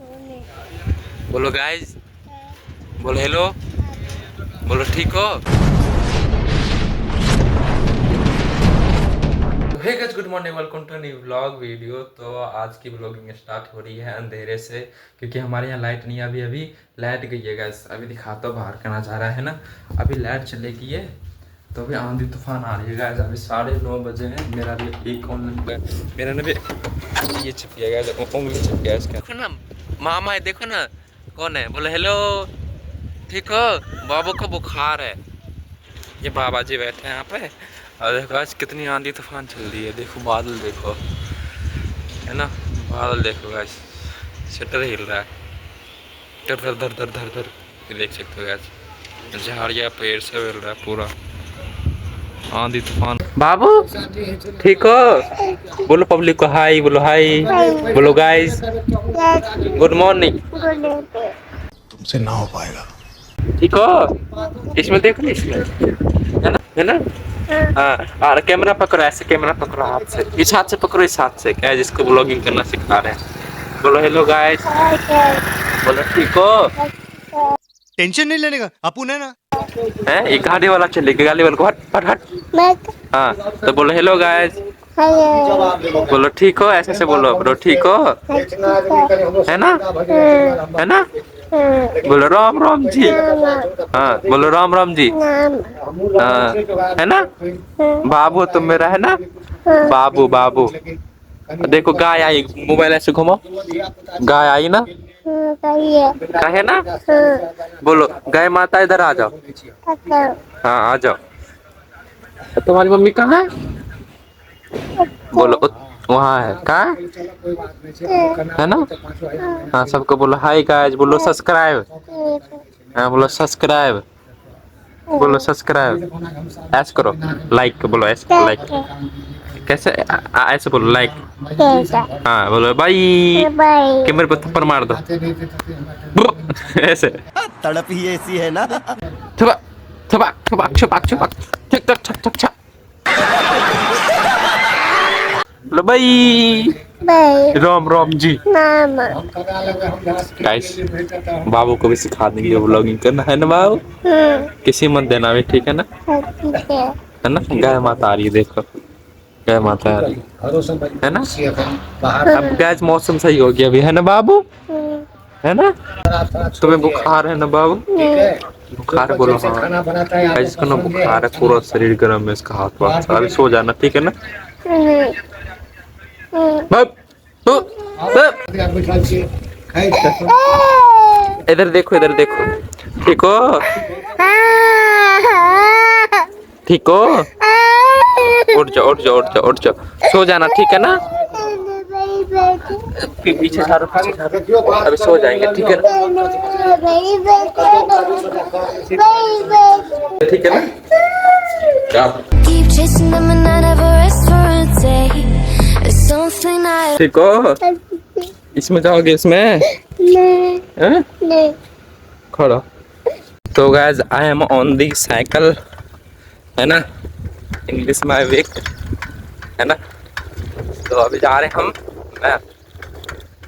बोलो गाइस, बोलो हेलो, बोलो ठीक हो। Hey guys, good morning, welcome to new vlog video. तो आज की व्लॉगिंग स्टार्ट हो रही है अंधेरे से, क्योंकि हमारे यहाँ लाइट नहीं है। अभी लाइट गई है गाइस। अभी दिखाता हूँ बाहर का नज़ारा है ना। अभी लाइट चलेगी है तो अभी आंधी तूफान आ रही है गाइस। अभी 9:30 बजे हैं। मेरा भी एक मेरा ना भी ये छिप गया गाइस, उंगली छिप गया इसका। देखो ना मामा है, देखो ना कौन है, बोलो हेलो ठीक हो। बाबू को बुखार है। ये बाबा जी बैठे हैं यहाँ पे। और देखो आज कितनी आंधी तूफान चल रही है। देखो बादल देखो, है ना, बादल देखो गाइस, शटर हिल रहा है, धर धर धर धर धर धर, ये देख सकते हो गाइस। झाड़िया पेड़ से हिल रहा है पूरा, आंधी तूफान। बाबू ठीक हो, बोलो पब्लिक को हाय, बोलो हाय, बोलो गाइस गुड मॉर्निंग। तुमसे ना हो पाएगा। ठीक हो, इसमें देखो ना, इसमें है ना। हाँ, और कैमरा पकड़ो, ऐसे कैमरा पकड़ो हाथ से, इस हाथ से पकड़ो, इस हाथ से, क्या जिसको ब्लॉगिंग करना सिखा रहे हैं। बोलो हेलो गाइस, बोलो ठीक हो। टेंशन नहीं लेने का, अपुन है ना। है ये गाड़ी वाला चलेगा, गाड़ी वाला को हट हट हट। हाँ तो बोलो हेलो गाइस, बोलो ठीक हो, ऐसे से बोलो, बोलो ठीक हो, है ना, है ना। बोलो राम राम जी। हाँ बोलो राम राम जी। हाँ है ना। बाबू तुम मेरा है ना, बाबू बाबू। देखो गाय आई, मोबाइल ऐसे घुमाओ, गाय आई ना, है ना। बोलो गाय माता इधर आ जाओ। हाँ आ जाओ। तुम्हारी मम्मी कहाँ है, बोलो वहाँ है, कहाँ है ना। हाँ सबको बोलो हाय गाइस, बोलो सब्सक्राइब। हाँ बोलो सब्सक्राइब, बोलो सब्सक्राइब, ऐसे करो लाइक, बोलो ऐसे करो लाइक, कैसे ऐसे बोलो लाइक। हाँ बोलो बाय, कैमरे पर थप्पड़ मार दो ऐसे। तड़प ही ऐसी है ना। थपा थपा थपा छपक छपक छक छक छक छक छक। बोलो बाय, राम राम जी। गाइस बाबू को भी सिखा देंगे व्लॉगिंग करना, है ना बाबू। किसी मत देना भी, ठीक है ना, है ना। गाय माता आ रही है, देखो गाय माता आ रही है ना। अब गाइस मौसम सही हो गया अभी, है ना बाबू, है ना। तुम्हें बुखार है ना बाबू, बुखार बोलो हाँ। इसको ना बुखार है, पूरा शरीर गर्म है इसका, हाथ वाथ। अभी सो जाना, ठीक है ना। बाप, बाप। इधर देखो, इधर देखो, ठीक हो, ठीक हो। उठ जाओ उठ जाओ उठ जाओ उठ जाओ, सो जाना, ठीक है ना। पीछे झाड़ो, पीछे झाड़ो, अभी सो जाएंगे, ठीक है ना, ठीक है ना। ठीक हो, इसमें जाओगे, इसमें खड़ा। तो guys I am on the cycle, है ना, इंग्लिश में वीक, है ना। तो अभी जा रहे हम मैं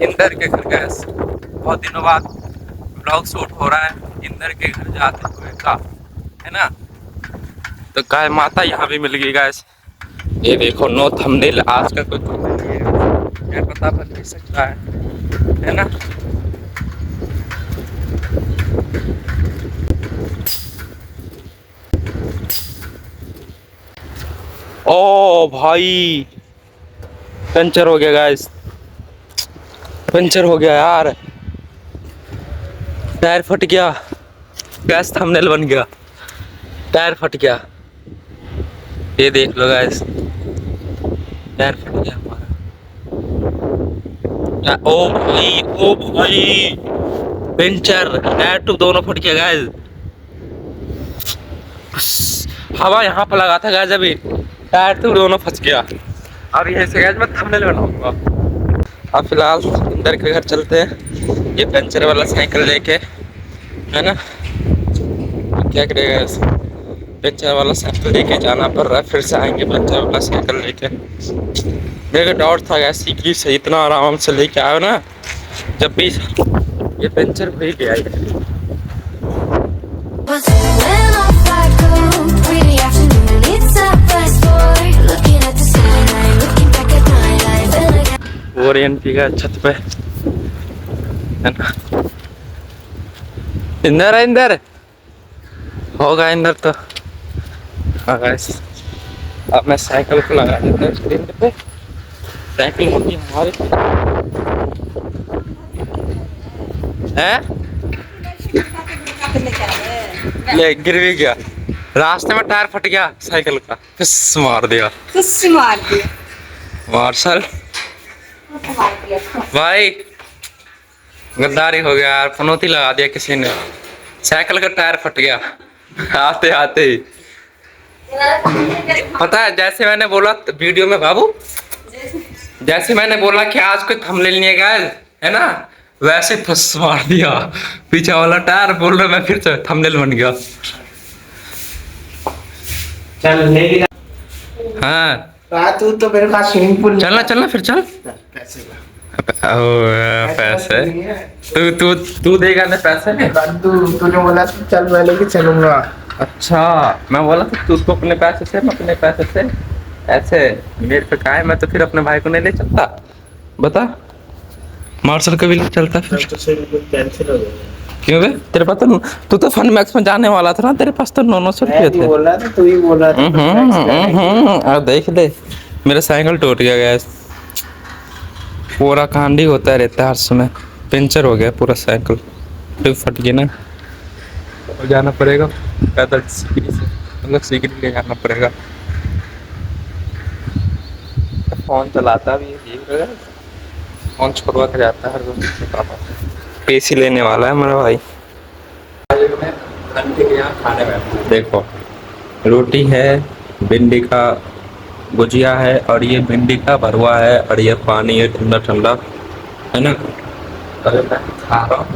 इंदर के घर। गैस बहुत दिनों बाद ब्लॉग शूट हो रहा है इंदर के घर जाते हुए का, है ना। तो गाय माता यहाँ भी मिल गई गैस। ये देखो नो थंबनेल, आज का कुछ क्या पता बन नहीं सकता है ना। ओ भाई पंचर हो गया गैस, पंचर हो गया यार, टायर फट गया गैस, थंबनेल बन गया, टायर फट गया। ये देख लो गैस, टायर फट गया हमारा। ओ भाई पंचर, टायर ट्यूब दोनों फट गया गैस। हवा यहाँ पर लगा था गैस, अभी टायर ट्यूब दोनों फंस गया। अब ये से गैस मैं थंबनेल बनाऊंगा। अब फिलहाल इंदर के घर चलते हैं, ये पंचर वाला साइकिल लेके, है ना। क्या करेगा, पंचर वाला साइकिल लेके जाना पड़ रहा है, फिर से आएंगे पंचर वाला साइकिल लेके। मेरे को डाउट था गैस, सीखी से इतना आराम से लेके आयो ना, जब भी ये पंचर हो ही गया है। ओरिएंटी का छत पे है ना, इंदर होगा इंदर तो। हाँ गाइस, अब मैं साइकिल को लगा देता हूँ स्क्रीन पे। साइकिल होती है हमारी है, ले गिर भी गया रास्ते में, टायर फट गया साइकिल का, फिस मार दिया मार्शल भाई। गद्दारी हो गया यार, पनौती लगा दिया किसी ने, साइकिल का टायर फट गया आते आते ही। पता है जैसे मैंने बोला वीडियो में बाबू, जैसे मैंने बोला कि आज कोई थंबनेल नहीं है गाइस, है ना, वैसे फंस मार दिया पीछे वाला टायर। बोल रहा मैं फिर से थंबनेल बन गया। चल ले हाँ तू तो मेरे पास स्विमिंग पूल चलना फिर चल। पैसे तू देगा ना पैसे? तूने बोला तो चल मैं लेके चलूंगा। अच्छा मैं बोला था तू उसको अपने पैसे से, मैं अपने पैसे से, ऐसे मेरे पे का है, मैं तो फिर अपने भाई को नहीं ले चलता। बता मार्शल कभी ले चलता फिर? कैंसिल हो गया। क्यों बे? तेरे पास तो, तू तो फन मैक्स में जाने वाला था ना, तेरे पास तो 900 रुपये थे। बोला था तू ही बोला था। देख ले मेरा साइकिल टूट गया गैस, पूरा कांडी होता रहता है हर समय, पंचर हो गया पूरा साइकिल, ट्यूब फट गई ना, तो जाना पड़ेगा पैदल सीकरी से, मतलब सीकरी ले जाना पड़ेगा। फोन चलाता भी है, फोन छोड़वा के जाता है हर रोज। पीसी लेने वाला है मेरा भाई। खाने में देखो रोटी है, भिंडी का भुजिया है, और ये भिंडी का भरवा है, और ये पानी है ठंडा ठंडा, है ना। अरे मैं खा रहा हूँ,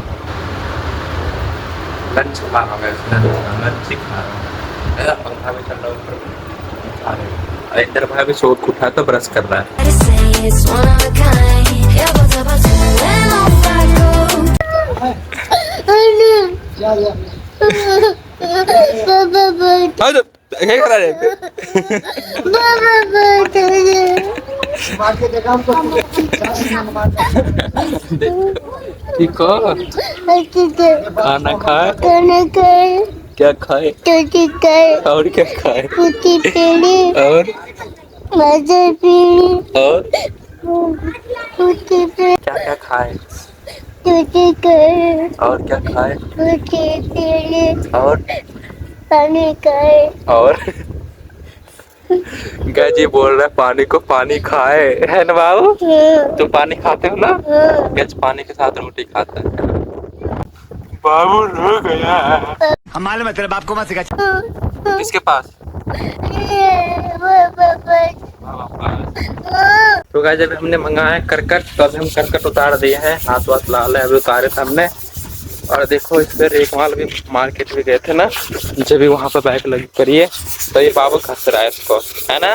लंच खा रहा हूँ, लंच ही खा रहा हूँ, पंखा भी चल रहा है। इधर भाई भी सोच उठा तो ब्रश कर रहा है। ठीक हो? खाना खाए? क्या खाए? और क्या खाए? और क्या क्या खाए? और क्या खाए? और पानी खाए। और गज ये बोल रहा है पानी को पानी खाए, है ना बाबू? तो पानी खाते हो ना? गज पानी के साथ रोटी खाता है बाबू। रो गया हम मालूम है तेरे बाप को मत सिखा। किसके पास? तो गाइस जब हमने मंगाया करकट, तो अभी हम करकट उतार दिए हैं, हाथ वाथ लाल है, अभी उतारे थे हमने। और देखो इस पर रेकमाल भी मार्केट भी गए थे ना, जब भी वहाँ पे बाइक लगी करिए, तो ये बाबू घस रहा है इसको, है ना।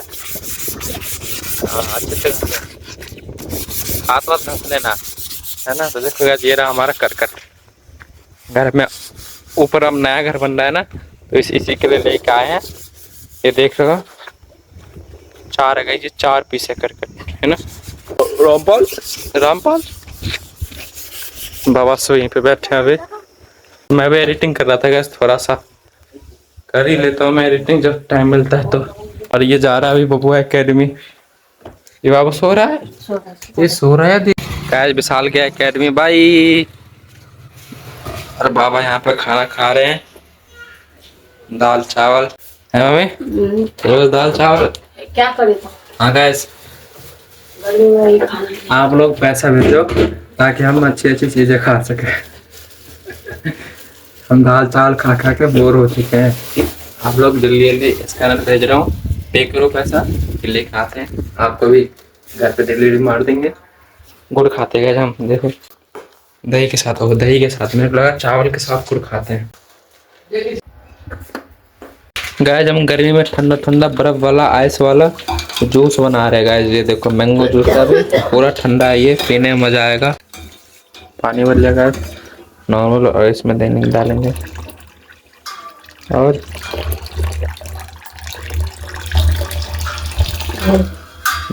अच्छे से हाथ वाथ घस लेना, है ना। तो देखो गाइस ये रहा हमारा करकट, घर में ऊपर हम नया घर बन रहा है ना, तो इसी के लिए लेके आए हैं। ये देख रहे हो 4 है गाइस, ये 4 पीस है करकट, है ना। रामपाल बाबा सो यहीं पे बैठे हैं। अभी मैं भी एडिटिंग कर रहा था गाइस, थोड़ा सा कर ही लेता हूँ मैं एडिटिंग जब टाइम मिलता है तो। और ये जा रहा है अभी बबुआ एकेडमी। ये बाबा सो रहा है, ये सो रहा है गाइस। विशाल गया एकेडमी भाई, और बाबा यहाँ पे खाना खा रहे हैं, दाल चावल है मम्मी, रोज दाल चावल क्या करे? हाँ गाइस आप लोग पैसा भेजो ताकि हम अच्छी अच्छी चीजें खा सके। हम दाल चावल खा खा के बोर हो चुके हैं। आप लोग जल्दी जल्दी स्कैनर भेज रहा हूँ, पे करो पैसा, फिर लेके आते हैं, आपको भी घर पे डिलीवरी मार देंगे। गुड़ खाते गए हम, देखो दही के साथ होगा, दही के साथ, मेरे को लगा चावल के साथ गुड़ खाते हैं। गाइस हम गर्मी में ठंडा ठंडा बर्फ वाला आइस वाला जूस बना रहे हैं गाइस। ये देखो मैंगो जूस है, पूरा ठंडा है, ये पीने में मजा आएगा। पानी भर जाएगा नॉर्मल, और इसमें देने डालेंगे और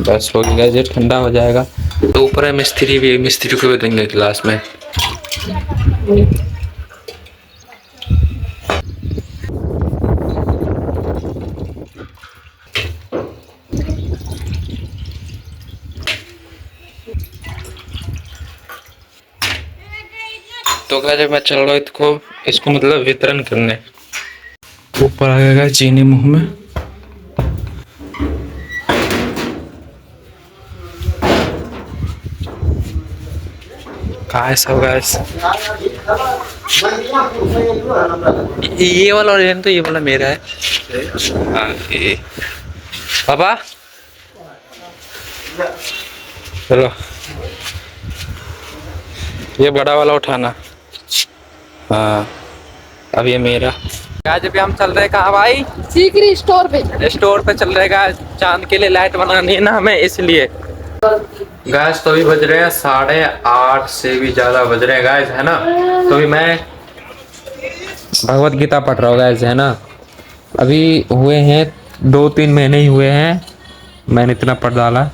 बस हो गया, ये ठंडा हो जाएगा। तो ऊपर है मिस्त्री भी, मिस्त्री को भी देंगे गिलास में। तो क्या, जब मैं चल रहा हूँ इसको मतलब वितरण करने, ऊपर आ गया चीनी मुंह में। कहाँ है सब गाइस? ये वाला ऑरेंज तो ये वाला मेरा है। हाँ, ये पापा चलो ये बड़ा वाला उठाना। हाँ अब ये मेरा। आज अभी हम चल रहे हैं कहाँ भाई? सीकरी स्टोर पे। स्टोर पे चल रहे हैं, चांद के लिए लाइट बनानी है ना हमें, इसलिए। गैस तो अभी बज रहे हैं 8:30 से भी ज्यादा बज रहे हैं गैस, है ना। तो अभी मैं भगवत गीता पढ़ रहा हूँ गैस, है ना। अभी हुए हैं 2-3 महीने ही हुए हैं मैंने इतना पढ़ डाला।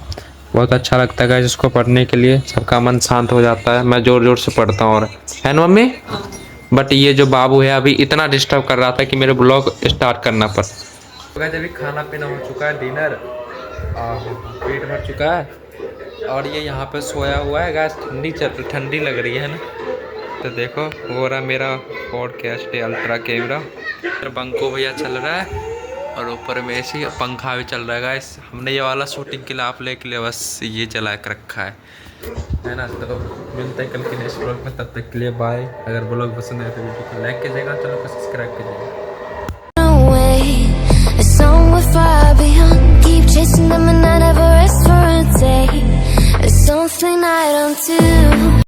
बहुत अच्छा लगता है गैस इसको पढ़ने के लिए, सबका मन शांत हो जाता है। मैं जोर जोर से पढ़ता हूँ, और है ना मम्मी। बट ये जो बाबू है अभी इतना डिस्टर्ब कर रहा था कि मेरे ब्लॉग स्टार्ट करना पड़ा। तो गैस अभी खाना पीना हो चुका है, डिनर, पेट भर चुका है, और ये यहाँ पे सोया हुआ है गैस। ठंडी लग रही है ना। तो देखो वो रहा मेरा पॉडकास्ट अल्ट्रा कैमरा, बंको भैया चल रहा है, और ऊपर में ऐसे पंखा भी चल रहा है गाइस। हमने ये वाला शूटिंग के लिए आप ले के लिए बस ये चला कर रखा है ना। तो मिलते हैं कल के नेक्स्ट ब्लॉग में, तब तक के लिए बाय। अगर ब्लॉग पसंद आए तो वीडियो को लाइक कीजिएगा, चलो सब्सक्राइब कीजिएगा।